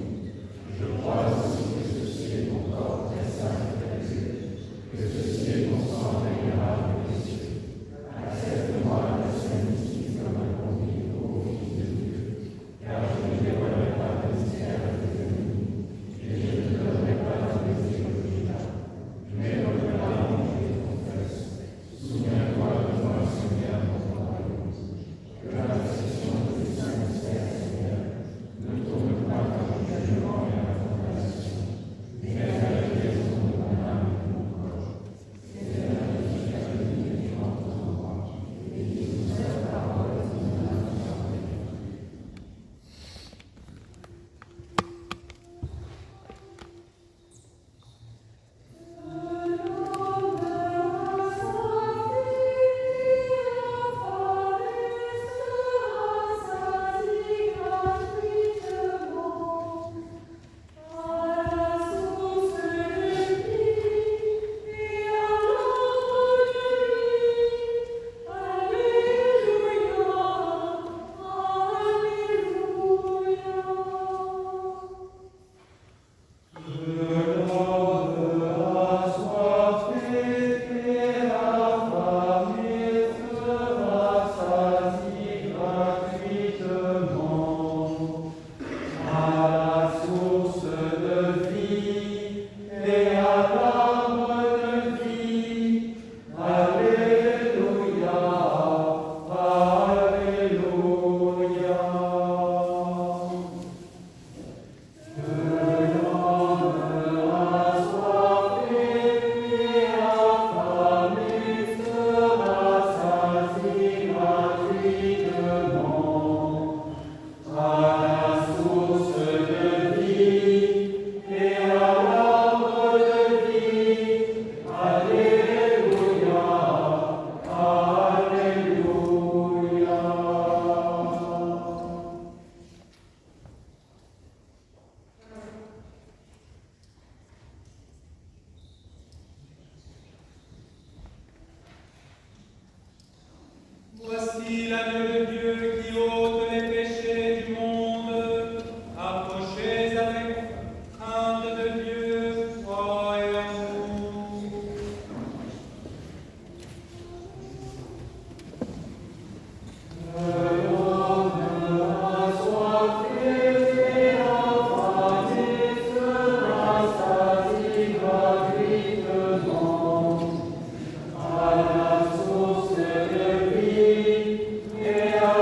Je crois aussi que ceci est mon corps très saint et très pur, que ceci est mon sang vénérable et précieux. Accepte-moi la sainteté comme un conduit au Fils de Dieu, car je ne dévoilerai pas le mystère de Dieu, et je ne donnerai pas de plaisir original, mais dans le pardon je les confesse. Souviens-toi de moi, Seigneur, mon royaume. Que l'intercession de tes saints mystères, Seigneur, ne tourne pas vers le jugement et la condamnation, mais vers la guérison de mon âme et de mon corps. Seigneur, je suis la vie vivante en moi, et dis-nous cette parole qui nous a parlé. Voici l'agneau de Dieu qui ôte les péchés du monde. Approchez avec crainte de Dieu, foi et amour. À la source de vie et à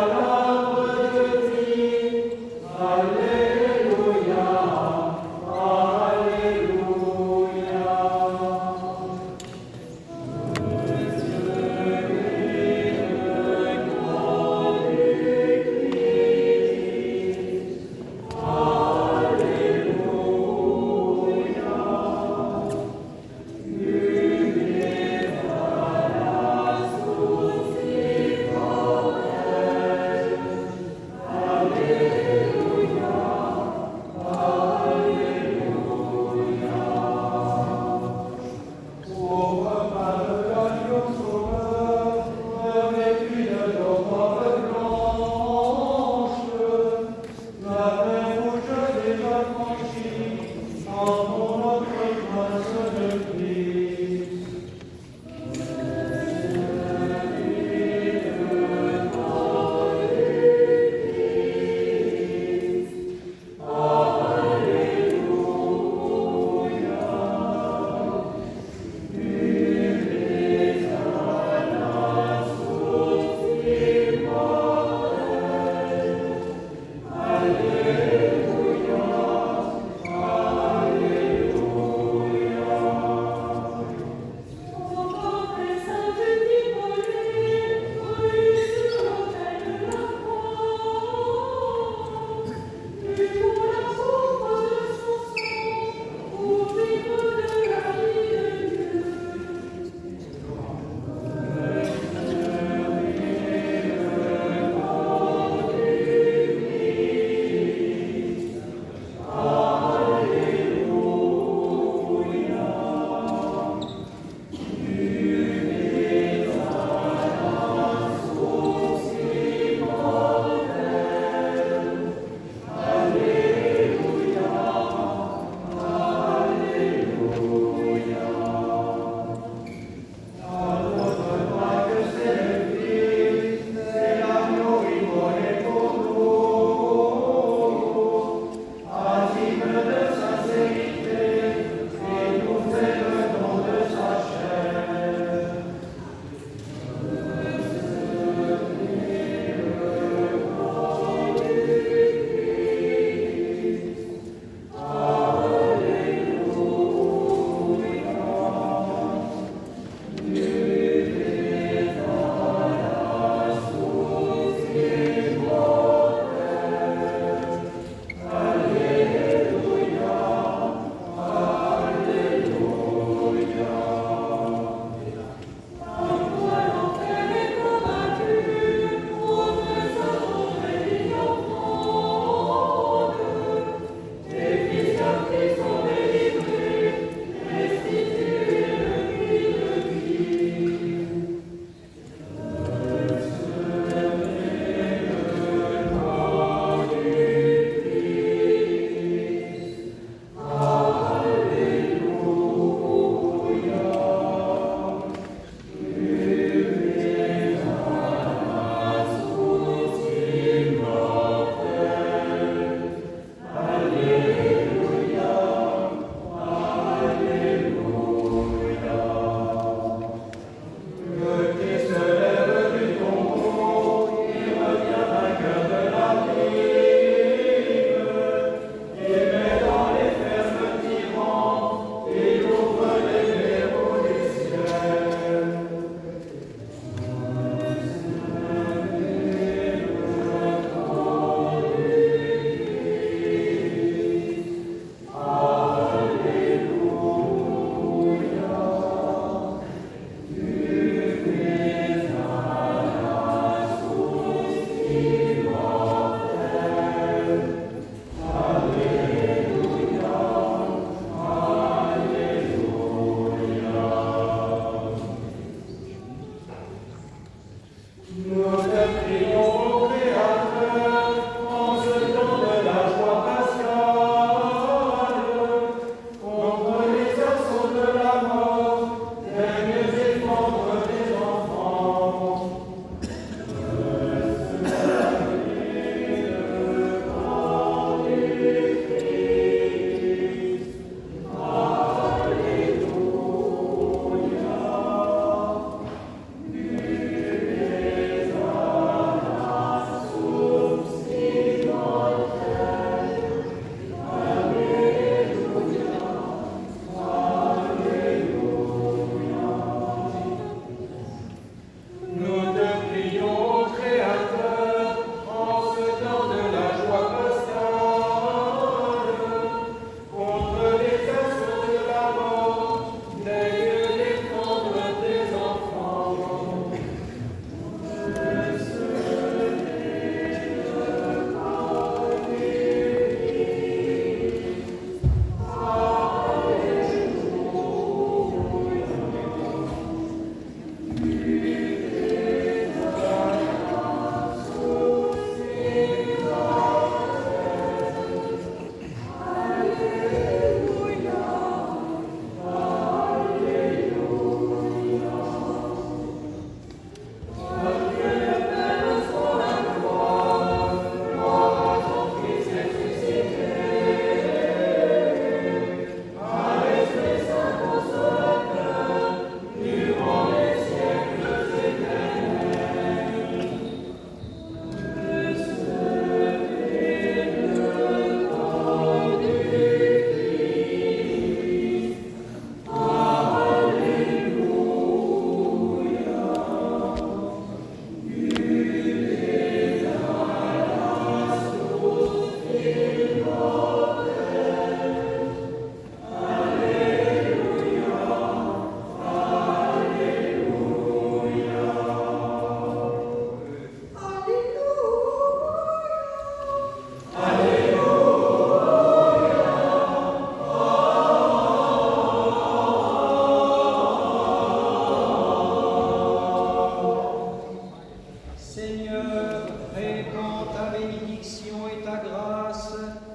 Seigneur, répands ta bénédiction et ta grâce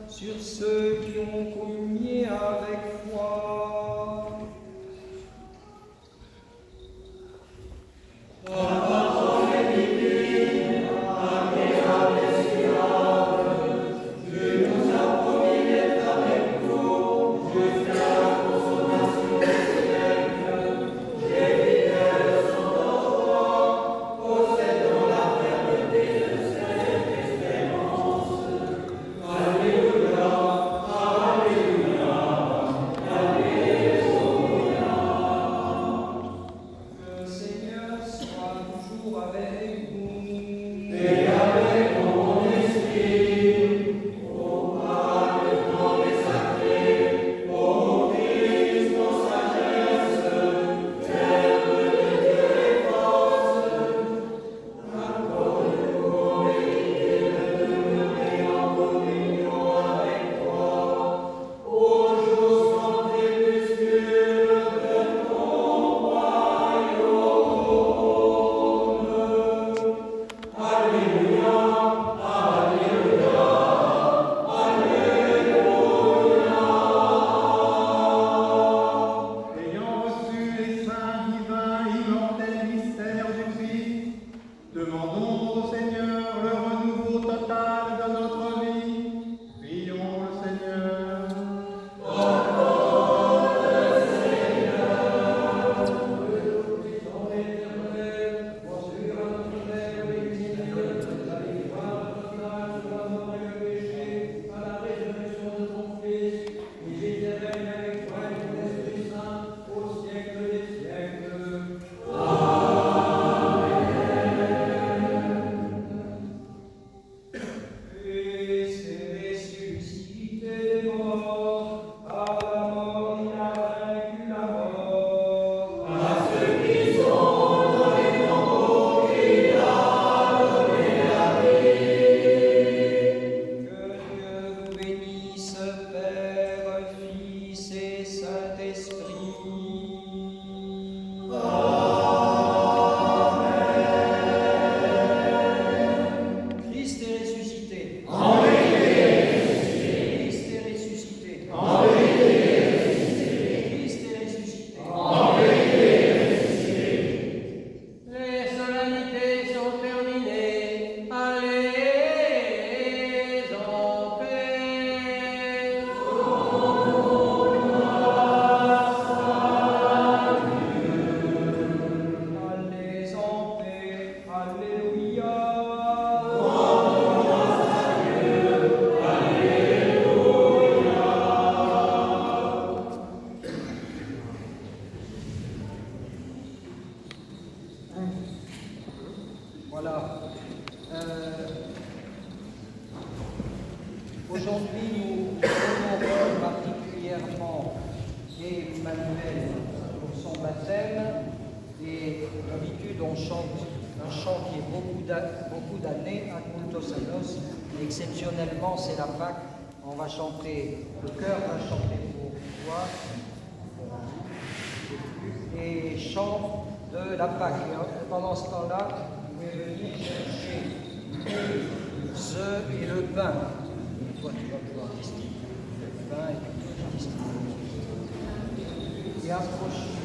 sur ceux qui ont communié avec foi. Le Seigneur soit toujours avec vous. Et avec ton esprit, ô Père grand et sacré, ô Christ, ô sagesse, Verbe de Dieu et force, accorde-nous mériter de demeurer en communion avec toi, au jour sans crépuscule de ton royaume. Alléluia, Alléluia, Alléluia. Ayant reçu les saints divins immortels mystères du Christ, demandons au Seigneur le renouveau total de notre vie. Prions le Seigneur. Christ est ressuscité des morts, par la mort il a vaincu la mort. À ceux qui sont dans les tombeaux, il a donné la vie. Que Dieu vous bénisse, Père, Fils et Saint-Esprit. Christ est ressuscité. Christ est ressuscité. Christ est ressuscité. Les solennités sont terminées. Allez en paix. Allez en paix. Alléluia. Voilà. Aujourd'hui, nous honorons particulièrement Emmanuel pour son baptême. Et d'habitude, on chante un chant qui est beaucoup d'années, Adultos Annos. Exceptionnellement, c'est la Pâque. On va chanter, le chœur va chanter pour toi. Et chant de la Pâque. Et pendant ce temps-là, vous pouvez venir chercher les œufs et le pain. Et toi, tu vas pouvoir distribuer le pain et tu vas distribuer. Et approche.